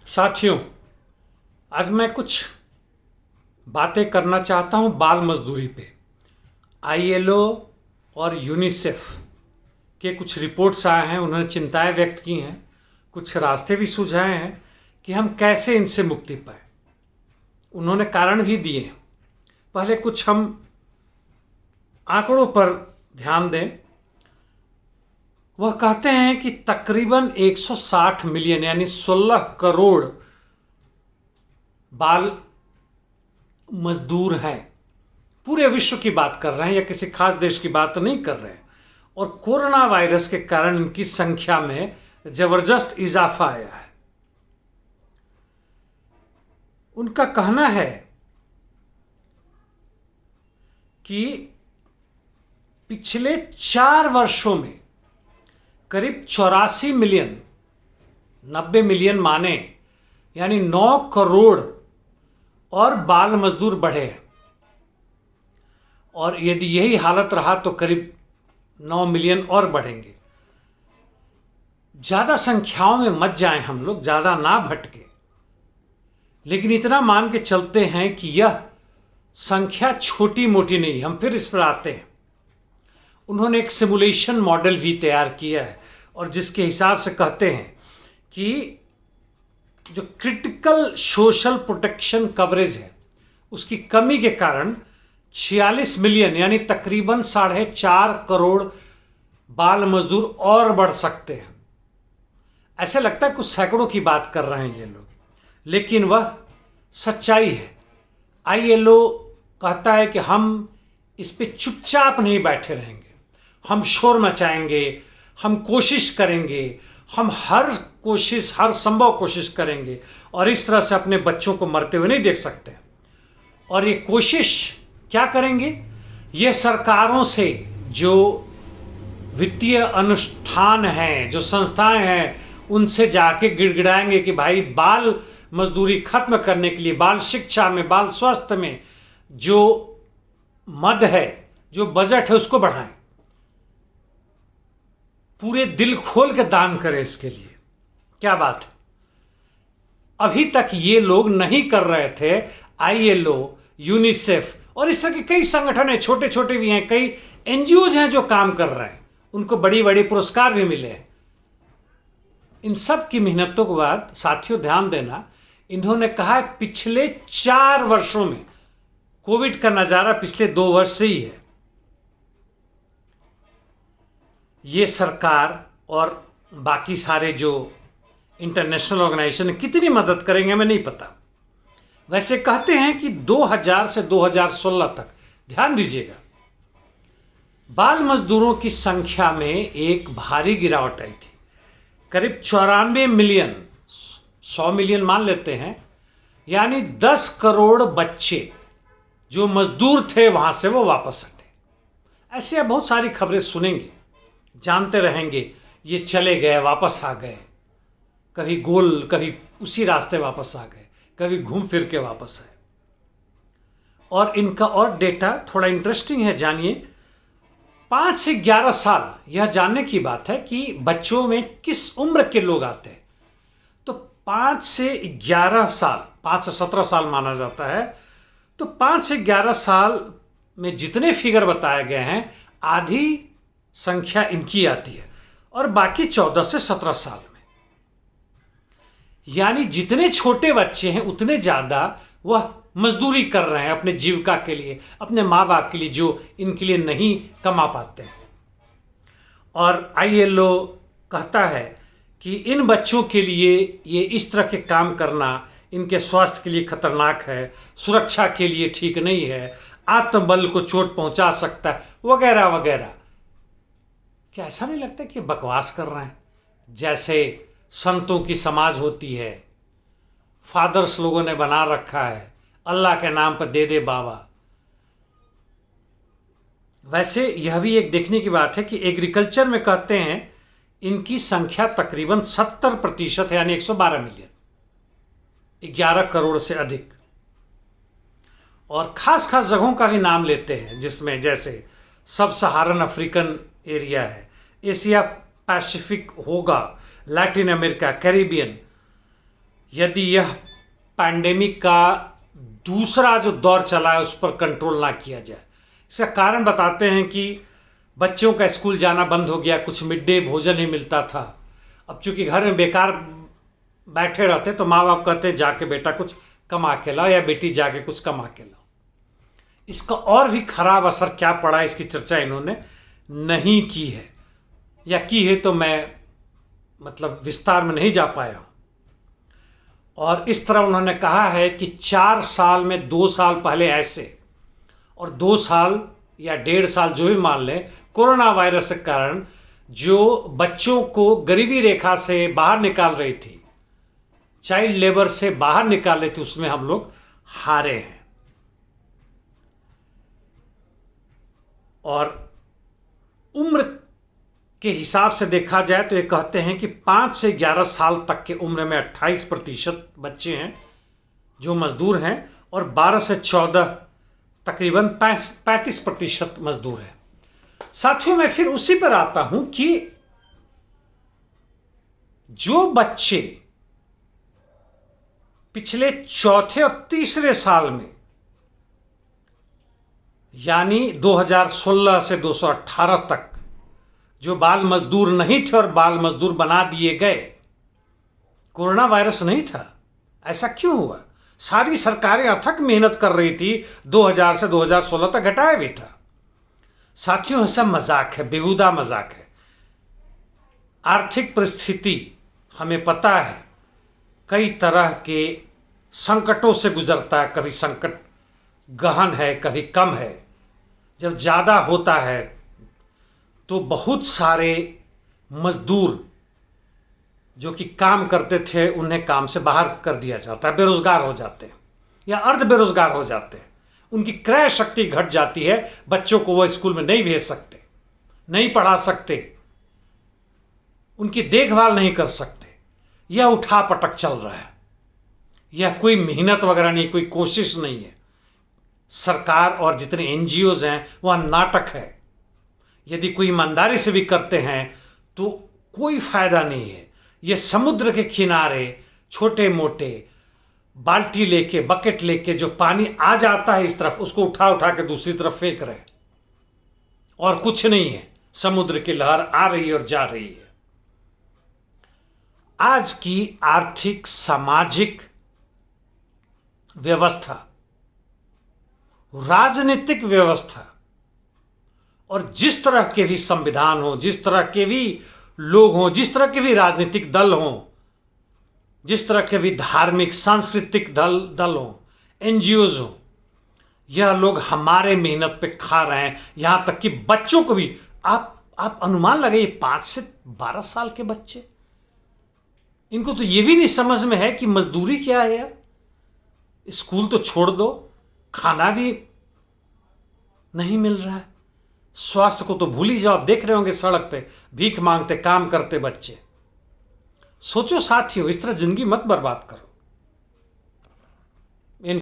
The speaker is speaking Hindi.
साथियों, आज मैं कुछ बातें करना चाहता हूं बाल मजदूरी पे। आईएलओ और यूनिसेफ के कुछ रिपोर्ट्स आए हैं, उन्होंने चिंताएं व्यक्त की हैं, कुछ रास्ते भी सुझाए हैं कि हम कैसे इनसे मुक्ति पाए। उन्होंने कारण भी दिए हैं। पहले कुछ हम आंकड़ों पर ध्यान दें। वह कहते हैं कि तकरीबन 160 मिलियन यानी 16 करोड़ बाल मजदूर हैं। पूरे विश्व की बात कर रहे हैं या किसी खास देश की बात नहीं कर रहे हैं। और कोरोना वायरस के कारण इनकी संख्या में जबरदस्त इजाफा आया है। उनका कहना है कि पिछले 4 वर्षों में करीब 84 मिलियन, 90 मिलियन माने यानी 9 करोड़ और बाल मजदूर बढ़े हैं। और यदि यही हालत रहा तो करीब 9 मिलियन और बढ़ेंगे। ज्यादा संख्याओं में मत जाएं हम लोग, ज्यादा ना भटके, लेकिन इतना मान के चलते हैं कि यह संख्या छोटी मोटी नहीं। हम फिर इस पर आते हैं। उन्होंने एक सिमुलेशन मॉडल भी तैयार किया है और जिसके हिसाब से कहते हैं कि जो क्रिटिकल सोशल प्रोटेक्शन कवरेज है उसकी कमी के कारण 46 मिलियन यानी तकरीबन 4.5 करोड़ बाल मजदूर और बढ़ सकते हैं। ऐसे लगता है कुछ सैकड़ों की बात कर रहे हैं ये लोग, लेकिन वह सच्चाई है। आईएलओ कहता है कि हम इस पे चुपचाप नहीं बैठे रहेंगे, हम शोर मचाएंगे, हम कोशिश करेंगे, हम हर संभव कोशिश करेंगे और इस तरह से अपने बच्चों को मरते हुए नहीं देख सकते। और ये कोशिश क्या करेंगे? ये सरकारों से, जो वित्तीय अनुष्ठान हैं, जो संस्थाएं हैं, उनसे जाके गिड़गिड़ाएंगे कि भाई बाल मजदूरी खत्म करने के लिए, बाल शिक्षा में, बाल स्वास्थ्य में जो मद है, जो बजट है, उसको बढ़ाएं। पूरे दिल खोल के दान करें इसके लिए। क्या बात है। अभी तक ये लोग नहीं कर रहे थे। आईएलओ, यूनिसेफ और इस तरह के कई संगठन हैं, छोटे छोटे भी हैं, कई एनजीओज हैं जो काम कर रहे हैं, उनको बड़ी बड़ी पुरस्कार भी मिले हैं। इन सब की मेहनतों के बाद साथियों ध्यान देना, इन्होंने कहा है पिछले 4 वर्षों में, कोविड का नजारा पिछले 2 वर्ष से ही है, ये सरकार और बाकी सारे जो इंटरनेशनल ऑर्गेनाइजेशन कितनी मदद करेंगे हमें नहीं पता। वैसे कहते हैं कि 2000 से 2016 तक, ध्यान दीजिएगा, बाल मजदूरों की संख्या में एक भारी गिरावट आई थी। करीब 94 मिलियन, 100 मिलियन मान लेते हैं, यानी 10 करोड़ बच्चे जो मजदूर थे वहां से वो वापस हटे। ऐसे अब बहुत सारी खबरें सुनेंगे, जानते रहेंगे, ये चले गए, वापस आ गए, कभी गोल, कभी उसी रास्ते वापस आ गए, कभी घूम फिर के वापस आए। और इनका और डेटा थोड़ा इंटरेस्टिंग है, जानिए। 5 से 11 साल, यह जानने की बात है कि बच्चों में किस उम्र के लोग आते हैं। तो 5 से 11 साल, 5 से 17 साल माना जाता है। तो 5 से 11 साल में जितने फिगर बताए गए हैं, आधी संख्या इनकी आती है और बाकी 14 से 17 साल में। यानी जितने छोटे बच्चे हैं उतने ज्यादा वह मजदूरी कर रहे हैं अपने जीविका के लिए, अपने माँ बाप के लिए, जो इनके लिए नहीं कमा पाते हैं। और आईएलओ कहता है कि इन बच्चों के लिए ये इस तरह के काम करना इनके स्वास्थ्य के लिए खतरनाक है, सुरक्षा के लिए ठीक नहीं है, आत्मबल को चोट पहुंचा सकता है, वगैरह वगैरह। क्या ऐसा नहीं लगता कि बकवास कर रहे हैं? जैसे संतों की समाज होती है, फादर्स लोगों ने बना रखा है, अल्लाह के नाम पर दे दे बाबा। वैसे यह भी एक देखने की बात है कि एग्रीकल्चर में कहते हैं इनकी संख्या तकरीबन 70% है, यानी 112 मिलियन, 11 करोड़ से अधिक। और खास खास जगहों का भी नाम लेते हैं, जिसमें जैसे सब सहारन अफ्रीकन एरिया है, एशिया पैसिफिक होगा, लैटिन अमेरिका, कैरिबियन, यदि यह पैंडेमिक का दूसरा जो दौर चला है उस पर कंट्रोल ना किया जाए। इसका कारण बताते हैं कि बच्चों का स्कूल जाना बंद हो गया, कुछ मिड डे भोजन ही मिलता था। अब चूंकि घर में बेकार बैठे रहते तो माँ बाप कहते जाके बेटा कुछ कमा के लाओ या बेटी जाके कुछ कमा के लाओ। इसका और भी खराब असर क्या पड़ा, इसकी चर्चा इन्होंने नहीं की है, या की है तो मैं मतलब विस्तार में नहीं जा पाया। और इस तरह उन्होंने कहा है कि 4 साल में 2 साल पहले ऐसे, और 2 साल या 1.5 साल जो भी मान लें, कोरोना वायरस के कारण जो बच्चों को गरीबी रेखा से बाहर निकाल रही थी, चाइल्ड लेबर से बाहर निकाल रही थी, उसमें हम लोग हारे हैं। और उम्र के हिसाब से देखा जाए तो ये कहते हैं कि 5 से 11 साल तक के उम्र में 28% बच्चे हैं जो मजदूर हैं, और 12 से 14 तकरीबन 35% मजदूर हैं। साथियों, मैं फिर उसी पर आता हूं कि जो बच्चे पिछले चौथे और तीसरे साल में, यानी 2016 से 2018 तक जो बाल मजदूर नहीं थे और बाल मजदूर बना दिए गए, कोरोना वायरस नहीं था। ऐसा क्यों हुआ? सारी सरकारें अथक मेहनत कर रही थी, 2000 से 2016 तक घटाया भी था। साथियों, ऐसा मजाक है, बेहुदा मजाक है। आर्थिक परिस्थिति हमें पता है कई तरह के संकटों से गुजरता है, कभी संकट गहन है, कभी कम है। जब ज़्यादा होता है तो बहुत सारे मजदूर जो कि काम करते थे उन्हें काम से बाहर कर दिया जाता है, बेरोजगार हो जाते हैं या अर्ध बेरोजगार हो जाते हैं। उनकी क्रय शक्ति घट जाती है, बच्चों को वो स्कूल में नहीं भेज सकते, नहीं पढ़ा सकते, उनकी देखभाल नहीं कर सकते। यह उठापटक चल रहा है, यह कोई मेहनत वगैरह नहीं, कोई कोशिश नहीं है। सरकार और जितने एनजीओज हैं वह नाटक है। यदि कोई ईमानदारी से भी करते हैं तो कोई फायदा नहीं है। ये समुद्र के किनारे छोटे मोटे बाल्टी लेके, बकेट लेके जो पानी आ जाता है इस तरफ, उसको उठा उठा के दूसरी तरफ फेंक रहे हैं, और कुछ नहीं है। समुद्र की लहर आ रही है और जा रही है। आज की आर्थिक सामाजिक व्यवस्था, राजनीतिक व्यवस्था, और जिस तरह के भी संविधान हो, जिस तरह के भी लोग हों, जिस तरह के भी राजनीतिक दल हों, जिस तरह के भी धार्मिक सांस्कृतिक दल हों, एनजीओज हों, यह लोग हमारे मेहनत पे खा रहे हैं। यहां तक कि बच्चों को भी, आप अनुमान लगाइए, 5 से 12 साल के बच्चे, इनको तो यह भी नहीं समझ में है कि मजदूरी क्या है यार। स्कूल तो छोड़ दो, खाना भी नहीं मिल रहा है, स्वास्थ्य को तो भूल ही जाओ। आप देख रहे होंगे सड़क पे भीख मांगते, काम करते बच्चे। सोचो साथियों, इस तरह जिंदगी मत बर्बाद करो।